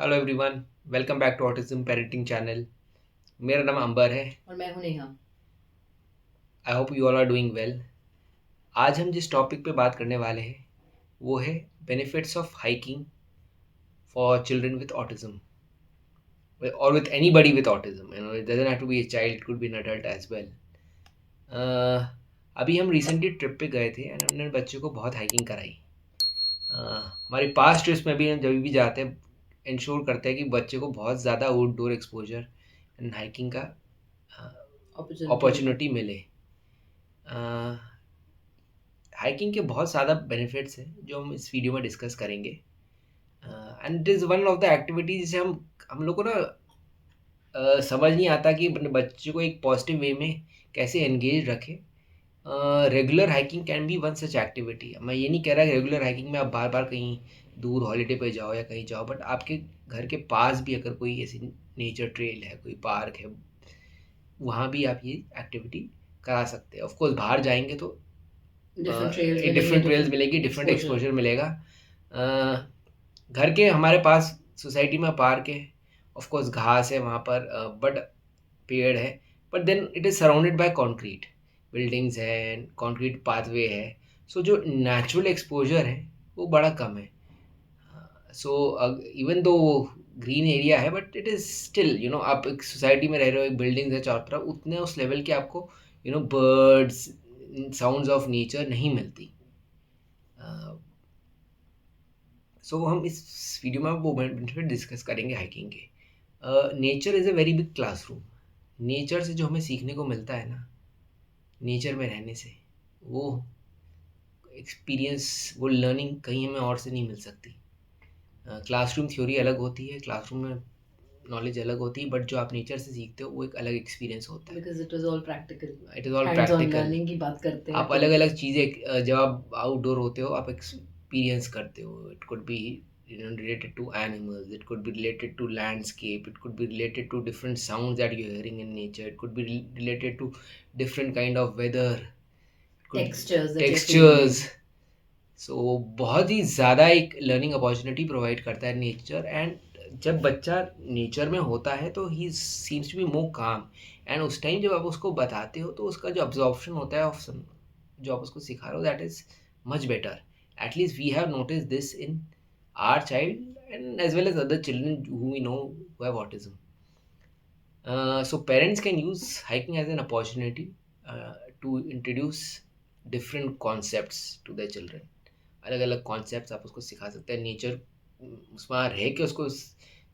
Hello everyone, welcome back to autism parenting channel. मेरा नाम अंबर है। और मैं हूं Neha. I hope you all are doing well. आज हम जिस टॉपिक पे बात करने वाले हैं वो है benefits of hiking for children with autism और with anybody with autism. It doesn't have to be a child, it could be an adult as well. अभी हम रिसेंटली ट्रिप पे गए थे एंड हमने बच्चों को बहुत हाइकिंग कराई। हमारी पास्ट ट्रिप्स में भी हम जब भी जाते हैं इंश्योर करते हैं कि बच्चे को बहुत ज़्यादा आउटडोर एक्सपोजर एंड हाइकिंग का अपॉर्चुनिटी मिले। अपॉर्चुनिटी मिले। हाइकिंग के बहुत ज़्यादा बेनिफिट्स हैं जो हम इस वीडियो में डिस्कस करेंगे। And it is one of the activity जिसे हम लोग को ना समझ नहीं आता कि अपने बच्चे को एक पॉजिटिव वे में कैसे एंगेज रखें। Regular hiking can be one such activity. मैं ये नहीं कह रहा कि रेगुलर हाइकिंग में आप बार बार कहीं दूर हॉलीडे पे जाओ या कहीं जाओ, बट आपके घर के पास भी अगर कोई ऐसी नेचर ट्रेल है, कोई पार्क है, वहाँ भी आप ये एक्टिविटी करा सकते हैं। ऑफ कोर्स बाहर जाएंगे तो डिफरेंट ट्रेल्स मिलेंगे, डिफरेंट ट्रेल्स डिफरेंट मिलेगी, डिफरेंट एक्सपोजर। एक्सपोजर मिलेगा। घर के हमारे पास सोसाइटी में पार्क है, ऑफ कोर्स घास है वहाँ पर, बट पेड़ है, but then it is surrounded by concrete buildings है, कंक्रीट पाथवे है। सो जो नेचुरल एक्सपोजर है वो बड़ा कम है। So even though green area है बट इट इज़ स्टिल आप एक सोसाइटी में रह रहे हो, एक बिल्डिंग है चारों तरफ, उतने उस लेवल के आपको बर्ड्स, साउंड्स ऑफ नेचर नहीं मिलती। सो हम इस वीडियो में वो बेनिफिट डिस्कस करेंगे हाइकिंग के। Nature is a very big classroom. Nature से जो हमें सीखने को मिलता है ना, नेचर में रहने से, वो एक्सपीरियंस, वो लर्निंग कहीं हमें और से नहीं मिल सकती। क्लासरूम थ्योरी अलग होती है, क्लासरूम में नॉलेज अलग होती है, बट जो आप नेचर से सीखते हो वो एक अलग एक्सपीरियंस होता है। Because it is all practical. It is all hands on practical. Learning की बात करते हैं आप तो अलग अलग चीज़ें जब आप आउटडोर होते हो आप एक्सपीरियंस करते हो। It could B related to animals, it could be related to landscape, it could be related to different sounds that you're hearing in nature, it could be related to different kind of weather, it could textures that you are textures. Feeling. So बहुत ही ज़्यादा एक learning opportunity provide करता है nature. And जब बच्चा nature में होता है तो he seems to be more calm. And उस टाइम जब आप उसको बताते हो तो उसका जो अब्जॉर्प्शन होता है ऑफ जो आप उसको सिखा रहे हो, that is much better. At least we have notice this in our child and as well as other children who we know who have autism. So parents can use hiking as an opportunity to introduce different concepts to their children. अलग अलग concepts आप उसको सिखा सकते हैं। Nature उसमें रह के उसको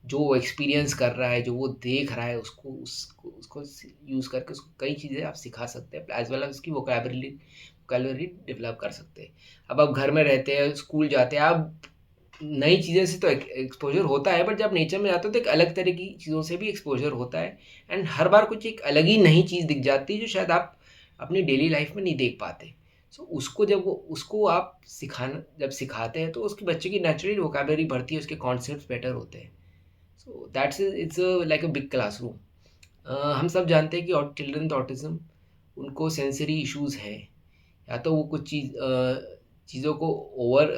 जो एक्सपीरियंस कर रहा है, जो वो देख रहा है, उसको उसको उसको यूज़ करके उसको कई चीज़ें आप सिखा सकते हैं, एज वेल एज उसकी वोकेबलरी डेवलप कर सकते हैं। अब आप घर में रहते हैं, स्कूल जाते हैं, आप नई चीज़ें से तो एक्सपोज़र होता है, बट जब नेचर में जाते हो तो एक अलग तरह की चीज़ों से भी एक्सपोज़र होता है। एंड हर बार कुछ एक अलग ही नई चीज़ दिख जाती है जो शायद आप अपनी डेली लाइफ में नहीं देख पाते। सो उसको आप जब सिखाते हैं तो उसके बच्चे की नेचुरली वोकेबलरी बढ़ती है, उसके कॉन्सेप्ट्स बेटर होते हैं। So that's it's like a big classroom. हम सब जानते हैं कि चिल्ड्रन विद ऑटिज्म, उनको सेंसरी इश्यूज़ है। या तो वो कुछ चीज़ों को ओवर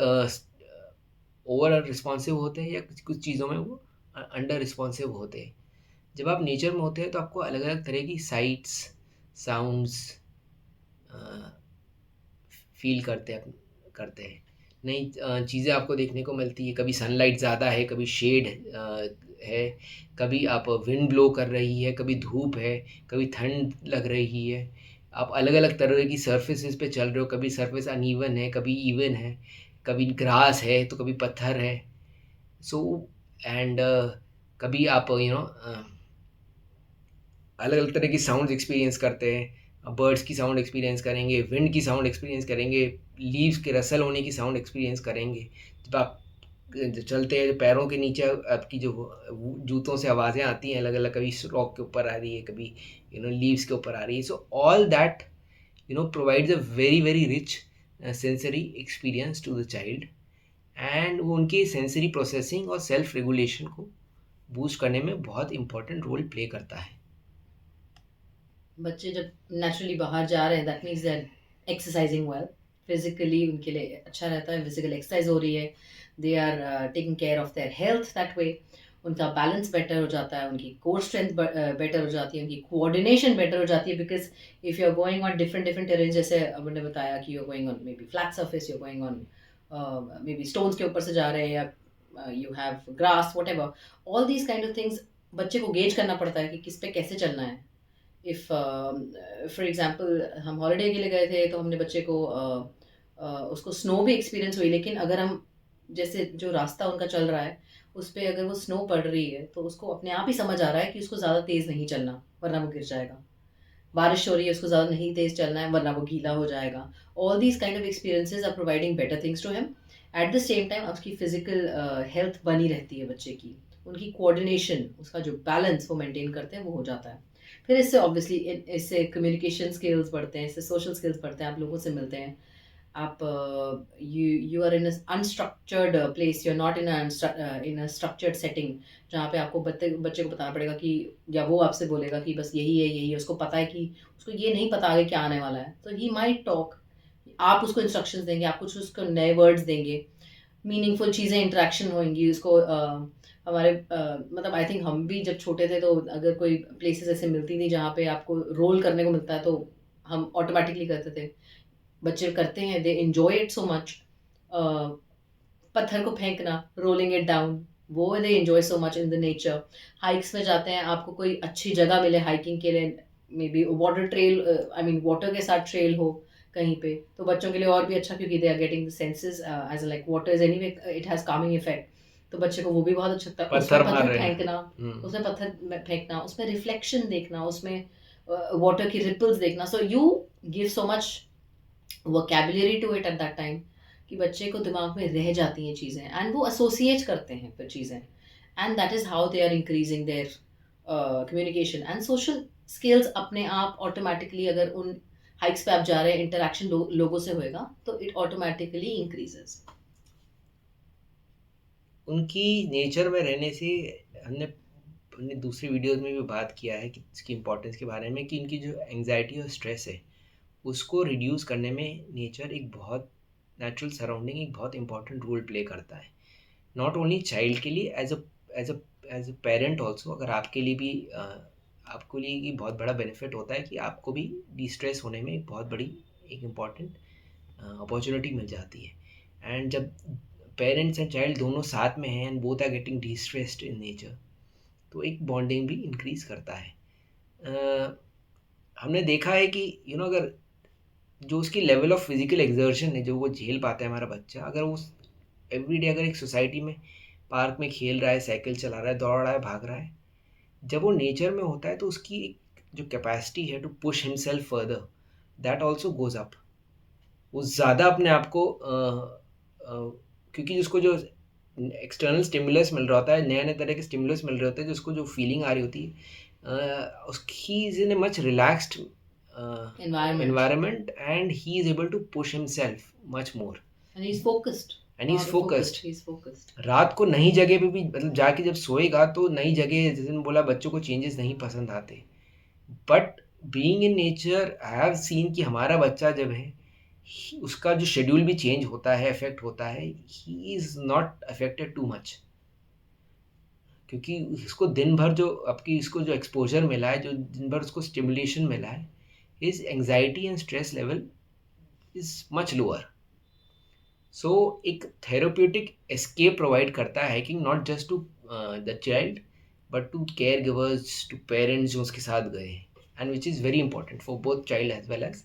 ओवर रिस्पॉन्सिव होते हैं या कुछ कुछ चीज़ों में वो अंडर रिस्पॉन्सिव होते हैं। जब आप नेचर में होते हैं तो आपको अलग अलग तरह की साइट्स, साउंड्स फील करते हैं। नई चीज़ें आपको देखने को मिलती है। कभी सनलाइट ज़्यादा है, कभी शेड है, कभी आप विंड ब्लो कर रही है, कभी धूप है, कभी ठंड लग रही है। आप अलग अलग तरह की सर्फेसेस पे चल रहे हो, कभी सरफेस अनइवन है, कभी इवन है, कभी ग्रास है तो कभी पत्थर है। सो एंड कभी आप अलग अलग तरह की साउंड्स एक्सपीरियंस करते हैं। बर्ड्स की साउंड एक्सपीरियंस करेंगे, विंड की साउंड एक्सपीरियंस करेंगे, लीव्स के रसल होने की साउंड एक्सपीरियंस करेंगे। जब आप जो चलते हैं, जो पैरों के नीचे आपकी जो जूतों से आवाज़ें आती हैं अलग अलग, कभी रॉक के ऊपर आ रही है, कभी लीव्स के ऊपर आ रही है। So all that provides a very very rich sensory experience to the child. And वो उनकी सेंसरी प्रोसेसिंग और सेल्फ रेगुलेशन को बूस्ट करने में बहुत इंपॉर्टेंट रोल प्ले करता है। बच्चे जब नेचुरली बाहर जा रहे हैं that means that exercising well. Physically उनके लिए अच्छा रहता है, फिजिकल एक्सरसाइज हो रही है, they are taking care of their health that way. उनका बैलेंस बेटर हो जाता है, उनकी कोर स्ट्रेंथ बेटर हो जाती है, उनकी कोऑर्डिनेशन बेटर हो जाती है, because if you are going on different different terrain, जैसे आपने बताया कि you are going on maybe flat surface, you are going on maybe stones के ऊपर से जा रहे हैं, या you have grass, whatever, all these kind of things बच्चे को गेज करना पड़ता है कि किस पे कैसे चलना है. इफ़ फॉर एग्जांपल हम हॉलीडे के लिए गए थे, तो हमने बच्चे को उसको स्नो भी एक्सपीरियंस हुई, लेकिन अगर हम जैसे जो रास्ता उनका चल रहा है उस पे अगर वो स्नो पड़ रही है, तो उसको अपने आप ही समझ आ रहा है कि उसको ज़्यादा तेज़ नहीं चलना वरना वो गिर जाएगा. बारिश हो रही है, उसको ज़्यादा नहीं तेज़ चलना है वरना वो गीला हो जाएगा. All these kind of experiences are providing better things to him. At the same time उसकी फिजिकल हेल्थ बनी रहती है बच्चे की, उनकी कोऑर्डिनेशन, उसका जो बैलेंस वो मेंटेन करते हैं वो हो जाता है. फिर इससे ऑब्वियसली इससे कम्युनिकेशन स्किल्स बढ़ते हैं, इससे सोशल स्किल्स बढ़ते हैं, आप लोगों से मिलते हैं, आप you are in unstructured place, you are not in a structured setting, जहाँ पे आपको बच्चे को बताना पड़ेगा कि, या वो आपसे बोलेगा कि बस यही है यही है, उसको पता है कि उसको ये नहीं पता आगे क्या आने वाला है, तो ही माइट टॉक. आप उसको इंस्ट्रक्शंस देंगे, आप कुछ उसको नए वर्ड्स देंगे, मीनिंगफुल चीज़ें इंटरेक्शन होंगी उसको. हमारे मतलब आई थिंक हम भी जब छोटे थे, तो अगर कोई प्लेसेस ऐसे मिलती थी जहाँ पे आपको रोल करने को मिलता है, तो हम ऑटोमेटिकली करते थे. बच्चे करते हैं, they enjoy it so much. पत्थर को फेंकना, रोलिंग इट डाउन, वो they enjoy so much in the nature. Hikes में जाते हैं, आपको कोई अच्छी जगह मिले हाइकिंग के लिए, may be water trail, I mean water के साथ ट्रेल हो कहीं पे, तो बच्चों के लिए और भी अच्छा, क्योंकि they are getting the senses as like water is anyway, it has calming effect. तो बच्चे को वो भी बहुत अच्छा लगता है. उसमें पत्थर मार पत्थर रहे हैं। फेंकना, उसमें पत्थर फेंकना, उसमें रिफ्लेक्शन देखना, उसमें वाटर की रिपल्स देखना. So you give so much vocabulary to it at that time कि बच्चे को दिमाग में रह जाती हैं चीज़ें, एंड वो एसोसिएट करते हैं फिर चीज़ें, and that is how they are increasing their communication and social skills. अपने आप ऑटोमेटिकली, अगर उन हाइक्स पे आप जा रहे हैं, इंटरेक्शन लोगों से होएगा, तो इट ऑटोमेटिकली इंक्रीजेस. उनकी नेचर में रहने से हमने हमने दूसरी वीडियोस में भी बात किया है कि इसकी इम्पोर्टेंस के बारे में, कि उनकी जो एंग्जाइटी और स्ट्रेस है उसको रिड्यूस करने में नेचर एक बहुत, नेचुरल सराउंडिंग एक बहुत इंपॉर्टेंट रोल प्ले करता है. नॉट ओनली चाइल्ड के लिए, as a as a parent also. अगर आपके लिए भी आपको लिए ये बहुत बड़ा बेनिफिट होता है कि आपको भी डिस्ट्रेस होने में एक बहुत बड़ी, एक इम्पॉर्टेंट अपॉर्चुनिटी मिल जाती है. एंड जब पेरेंट्स एंड चाइल्ड दोनों साथ में हैं and both are getting distressed in nature, तो एक बॉन्डिंग भी इंक्रीज करता है. हमने देखा है कि अगर जो उसकी लेवल ऑफ फिजिकल एक्सर्शन है जो वो झेल पाता है हमारा बच्चा, अगर वो एवरीडे अगर एक सोसाइटी में पार्क में खेल रहा है, साइकिल चला रहा है, दौड़ रहा है, भाग रहा है, जब वो नेचर में होता है तो उसकी एक जो कैपेसिटी है to push himself further, that also goes up. वो ज़्यादा अपने आप को क्योंकि उसको जो एक्सटर्नल स्टिमुलस मिल रहा होता है, नए नए तरह के स्टिमुलस मिल रहे होते हैं, जिसको जो फीलिंग आ रही होती है, उसकी is in a much relaxed Environment. environment, and he is able to push himself much more. And he's focused. And he's focused. He's focused. रात को नई जगह पे भी, मतलब जाके जब सोएगा तो नई जगह, जैसे मैंने बोला बच्चों को चेंजेस नहीं पसंद आते, but being in nature I have seen कि हमारा बच्चा जब है, उसका जो शेड्यूल भी चेंज होता है, इफेक्ट होता है, he is not affected too much, क्योंकि उसको दिन भर जो आपकी इसको जो एक्सपोजर मिला है, जो दिन भर उसको स्टिमुलेशन मिला है, his anxiety and stress level is much lower. So एक therapeutic escape provide करता है hiking, not just to the child but to caregivers, to parents जो उसके साथ गए हैं, and which is very important for both child as well as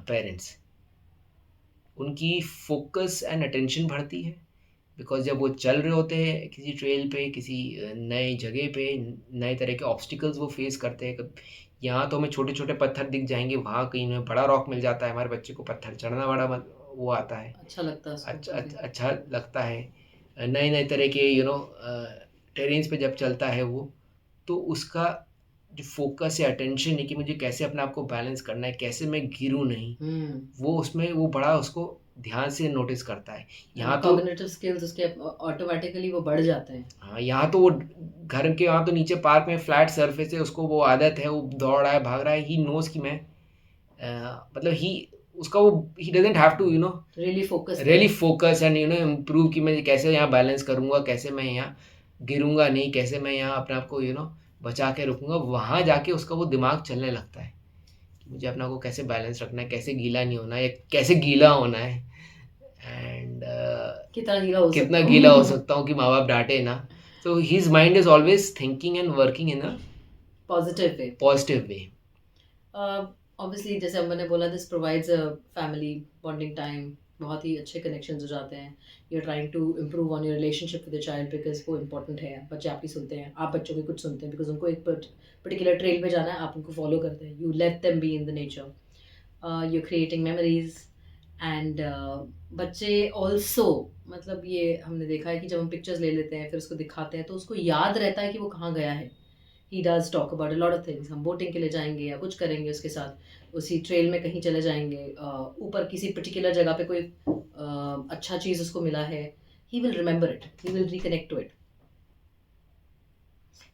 parents. उनकी focus and attention बढ़ती है, बिकॉज जब वो चल रहे होते हैं किसी ट्रेल पे, किसी नए जगह पे, नए तरह के ऑब्स्टिकल्स वो फेस करते हैं. यहाँ तो हमें छोटे छोटे पत्थर दिख जाएंगे, वहाँ कहीं में बड़ा रॉक मिल जाता है, हमारे बच्चे को पत्थर चढ़ना बड़ा वो आता है, अच्छा लगता है उसको. अच्छा लगता है. नए नए तरह के टेरेन्स पे जब चलता है वो, तो उसका जो फोकस या अटेंशन है कि मुझे कैसे अपने आप को बैलेंस करना है, कैसे मैं गिरूँ नहीं, वो उसमें वो बड़ा उसको ध्यान से नोटिस करता है. यहाँ तो कॉग्निटिव स्किल्स उसके ऑटोमेटिकली वो बढ़ जाते हैं. हाँ, यहाँ तो वो घर के वहाँ तो नीचे पार्क में फ्लैट सरफेस है, उसको वो आदत है, वो दौड़ रहा है, भाग रहा है, ही नोज कि मैं मतलब ही उसका वो he doesn't have to really focus focus and improve कि मैं कैसे यहाँ बैलेंस करूँगा, कैसे मैं यहाँ गिरूँगा नहीं, कैसे मैं यहाँ अपने आप को बचा के रखूँगा, वहाँ जाके उसका वो दिमाग चलने लगता है कि मुझे अपने आप को कैसे बैलेंस रखना है, कैसे गीला नहीं होना है या कैसे गीला होना है। एंड कितना गीला हो कितना सकता गीला हो हूँ। सकता हूँ कि माँ-बाप डाँटे ना। So his mind is always thinking and working in a positive way. positive way. Obviously जैसे अम्मा ने बोला, this provides a family bonding time, बहुत ही अच्छे कनेक्शंस हो जाते हैं। You are trying to improve on your relationship with the child because वो इंपॉर्टेंट है। बच्चे आपकी सुनते हैं, आप बच्चों की कुछ सुनते हैं बिकॉज उनको एक पर्टिकुलर ट्रेल पे जाना है, आप उनको फॉलो करते हैं। You let them be in the nature, you creating memories and बच्चे ऑल्सो, मतलब ये हमने देखा है कि जब हम पिक्चर्स ले लेते हैं फिर उसको दिखाते हैं तो उसको याद रहता है कि वो कहाँ गया है। He does talk about a lot of things. हम बोटिंग के लिए जाएंगे या कुछ करेंगे उसके साथ, उसी ट्रेल में कहीं चले जाएंगे, ऊपर किसी पर्टिकुलर जगह पे कोई अच्छा चीज़ उसको मिला है, he will remember it, he will reconnect to it,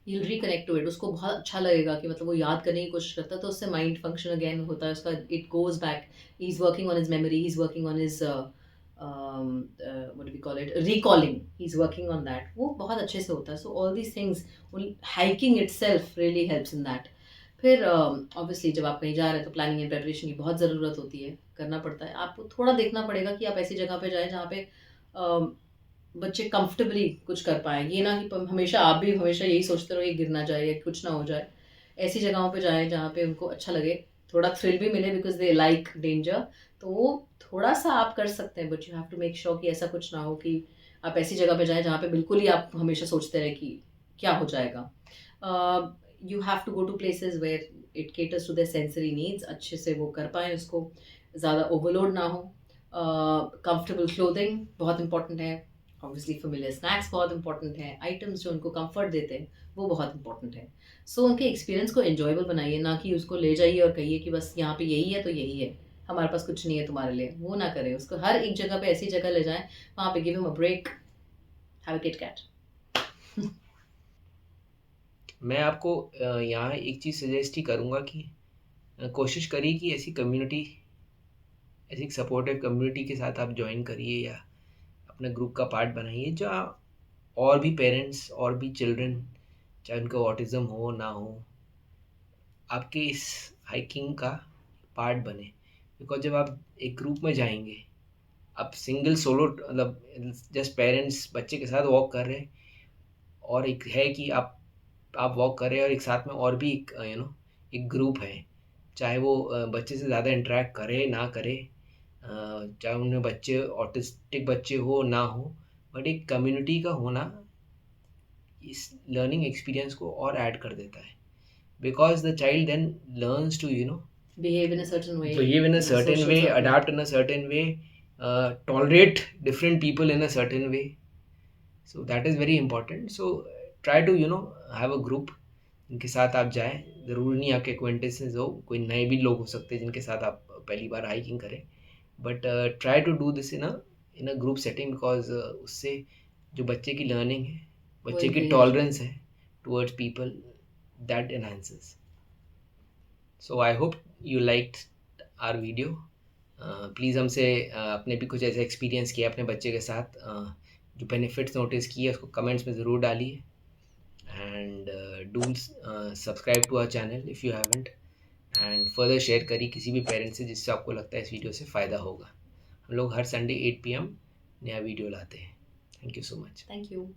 he will reconnect to it. उसको बहुत अच्छा लगेगा कि मतलब वो याद करने की कोशिश करता है, तो उससे माइंड फंक्शन अगेन होता है उसका, it goes back, he is working on his memory, he is working on his what do we call it, recalling, he's working on that, वो बहुत अच्छे से होता है। so all these things, hiking itself really helps in that। फिर obviously जब आप कहीं जा रहे हैं तो प्लानिंग एंड प्रेपरेशन की बहुत ज़रूरत होती है, करना पड़ता है। आपको थोड़ा देखना पड़ेगा कि आप ऐसी जगह पे जाएं जहाँ पे बच्चे कंफर्टेबली कुछ कर पाएँ। ये ना कि हमेशा आप भी हमेशा यही सोचते रहो ये गिर ना जाए या कुछ ना हो जाए। ऐसी जगहों पे जाएँ जहाँ पे उनको अच्छा लगे, थोड़ा थ्रिल भी मिले बिकॉज़ दे लाइक डेंजर, तो वो थोड़ा-सा आप कर सकते हैं, but you have to make sure कि ऐसा कुछ ना हो कि आप ऐसी जगह पे जाएँ जहाँ पे बिल्कुल ही आप हमेशा सोचते रहें कि क्या हो जाएगा। You have to go to places where it caters to their sensory needs, अच्छे से वो कर पाएँ उसको, ज़्यादा ओवरलोड ना हो। कंफर्टेबल क्लोथिंग बहुत इंपॉर्टेंट है। ऑब्वियसली फ़ैमिलियर स्नैक्स बहुत इंपॉर्टेंट हैं, आइटम्स जो उनको कंफर्ट देते हैं, वो बहुत इंपॉर्टेंट है। सो उनके एक्सपीरियंस को एन्जॉयबल बनाइए, ना कि उसको ले जाइए और कहिए कि बस यहाँ पे यही है तो यही है, हमारे पास कुछ नहीं है तुम्हारे लिए। वो ना करें, उसको हर एक जगह पे ऐसी जगह ले जाएँ, वहाँ पे give him a break, have a KitKat. मैं आपको यहाँ एक चीज़ सजेस्ट ही करूँगा कि कोशिश करिए कि ऐसी सपोर्टिव कम्युनिटी के साथ आप जॉइन करिए या अपने ग्रुप का पार्ट बनाइए जहाँ और भी पेरेंट्स और भी चिल्ड्रन, चाहे उनको ऑटिज़म हो ना हो, आपके इस हाइकिंग का पार्ट बने। बिकॉज जब आप एक ग्रुप में जाएंगे, आप सिंगल सोलो मतलब जस्ट पेरेंट्स बच्चे के साथ वॉक कर रहे हैं, और एक है कि आप वॉक कर रहे हैं और एक साथ में और भी एक एक ग्रुप है, चाहे वो बच्चे से ज़्यादा इंटरेक्ट करे ना करे, चाहे उनमें बच्चे ऑटिस्टिक बच्चे हो ना हो, बट एक कम्युनिटी का होना इस लर्निंग एक्सपीरियंस को और ऐड कर देता है। Because the child then learns to Behave in a certain way behave in a in a certain social way, circle. adapt in a certain way, tolerate different people in a certain way. So that is very important. So try to have a group जिनके साथ आप जाएं। ज़रूरी नहीं आपके acquaintances हो, कोई नए भी लोग हो सकते हैं जिनके साथ आप पहली बार हाइकिंग करें, but try to do this in a group setting. Because उससे जो बच्चे की लर्निंग है, वो बच्चे की encourage टॉलरेंस है towards people, that enhances. So I hope you liked our video. Please हमसे अपने भी कुछ ऐसे एक्सपीरियंस किया अपने बच्चे के साथ, जो बेनिफिट्स नोटिस किए उसको कमेंट्स में ज़रूर डालिए, and do subscribe to our channel if you haven't, and further share करिए किसी भी पेरेंट्स से जिससे आपको लगता है इस वीडियो से फ़ायदा होगा। हम लोग हर संडे 8 PM नया वीडियो लाते हैं। Thank you so much. Thank you.